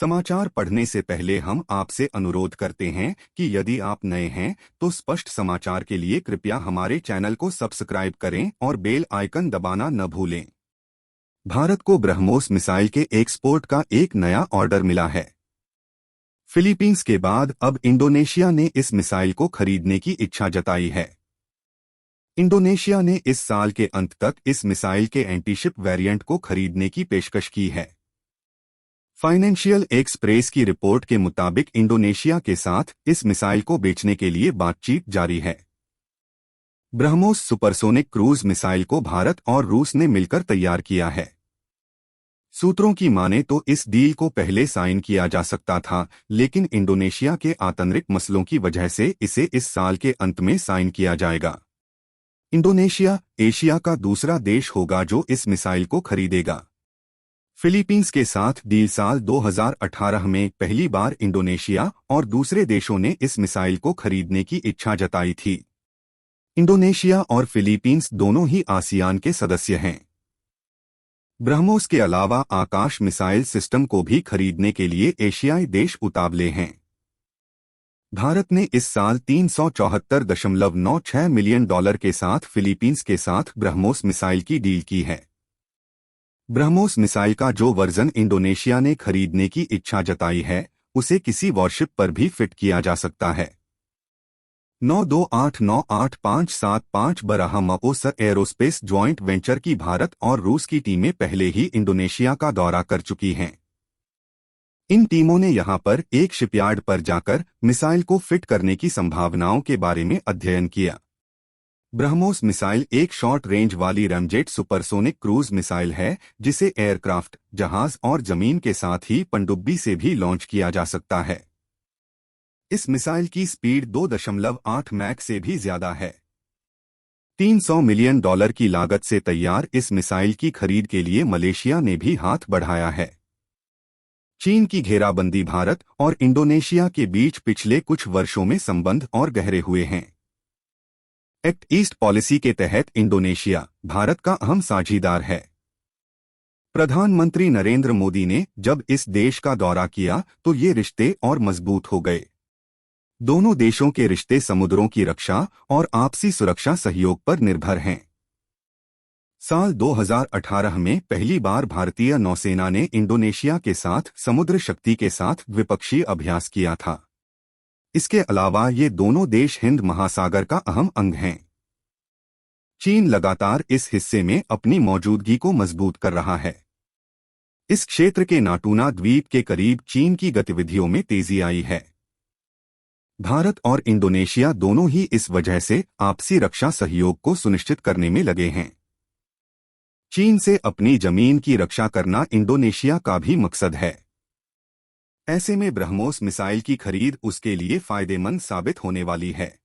समाचार पढ़ने से पहले हम आपसे अनुरोध करते हैं कि यदि आप नए हैं तो स्पष्ट समाचार के लिए कृपया हमारे चैनल को सब्सक्राइब करें और बेल आइकन दबाना न भूलें। भारत को ब्रह्मोस मिसाइल के एक्सपोर्ट का एक नया ऑर्डर मिला है। फिलीपींस के बाद अब इंडोनेशिया ने इस मिसाइल को खरीदने की इच्छा जताई है। इंडोनेशिया ने इस साल के अंत तक इस मिसाइल के एंटीशिप वेरिएंट को खरीदने की पेशकश की है। फाइनेंशियल एक्सप्रेस की रिपोर्ट के मुताबिक इंडोनेशिया के साथ इस मिसाइल को बेचने के लिए बातचीत जारी है। ब्रह्मोस सुपरसोनिक क्रूज मिसाइल को भारत और रूस ने मिलकर तैयार किया है। सूत्रों की माने तो इस डील को पहले साइन किया जा सकता था, लेकिन इंडोनेशिया के आंतरिक मसलों की वजह से इसे इस साल के अंत में साइन किया जाएगा। इंडोनेशिया एशिया का दूसरा देश होगा जो इस मिसाइल को खरीदेगा। फिलीपींस के साथ डील साल 2018 में पहली बार इंडोनेशिया और दूसरे देशों ने इस मिसाइल को खरीदने की इच्छा जताई थी। इंडोनेशिया और फिलीपींस दोनों ही आसियान के सदस्य हैं। ब्रह्मोस के अलावा आकाश मिसाइल सिस्टम को भी खरीदने के लिए एशियाई देश उतावले हैं। भारत ने इस साल $374.96 मिलियन के साथ फिलीपींस के साथ ब्रह्मोस मिसाइल की डील की है। ब्रह्मोस मिसाइल का जो वर्जन इंडोनेशिया ने खरीदने की इच्छा जताई है, उसे किसी वॉरशिप पर भी फिट किया जा सकता है। 92898575 ब्रह्मोस एरोस्पेस ज्वाइंट वेंचर की भारत और रूस की टीमें पहले ही इंडोनेशिया का दौरा कर चुकी हैं। इन टीमों ने यहां पर एक शिपयार्ड पर जाकर मिसाइल को फिट करने की संभावनाओं के बारे में अध्ययन किया। ब्रह्मोस मिसाइल एक शॉर्ट रेंज वाली रैमजेट सुपरसोनिक क्रूज मिसाइल है, जिसे एयरक्राफ्ट, जहाज और जमीन के साथ ही पनडुब्बी से भी लॉन्च किया जा सकता है। इस मिसाइल की स्पीड 2.8 मैक से भी ज्यादा है। $300 मिलियन की लागत से तैयार इस मिसाइल की खरीद के लिए मलेशिया ने भी हाथ बढ़ाया है। चीन की घेराबंदी भारत और इंडोनेशिया के बीच पिछले कुछ वर्षों में संबंध और गहरे हुए हैं। एक्ट ईस्ट पॉलिसी के तहत इंडोनेशिया भारत का अहम साझीदार है। प्रधानमंत्री नरेंद्र मोदी ने जब इस देश का दौरा किया तो ये रिश्ते और मजबूत हो गए। दोनों देशों के रिश्ते समुद्रों की रक्षा और आपसी सुरक्षा सहयोग पर निर्भर हैं। साल 2018 में पहली बार भारतीय नौसेना ने इंडोनेशिया के साथ समुद्र शक्ति के साथ द्विपक्षीय अभ्यास किया था। इसके अलावा ये दोनों देश हिंद महासागर का अहम अंग हैं। चीन लगातार इस हिस्से में अपनी मौजूदगी को मजबूत कर रहा है। इस क्षेत्र के नाटूना द्वीप के करीब चीन की गतिविधियों में तेजी आई है। भारत और इंडोनेशिया दोनों ही इस वजह से आपसी रक्षा सहयोग को सुनिश्चित करने में लगे हैं। चीन से अपनी जमीन की रक्षा करना इंडोनेशिया का भी मकसद है। ऐसे में ब्रह्मोस मिसाइल की खरीद उसके लिए फायदेमंद साबित होने वाली है।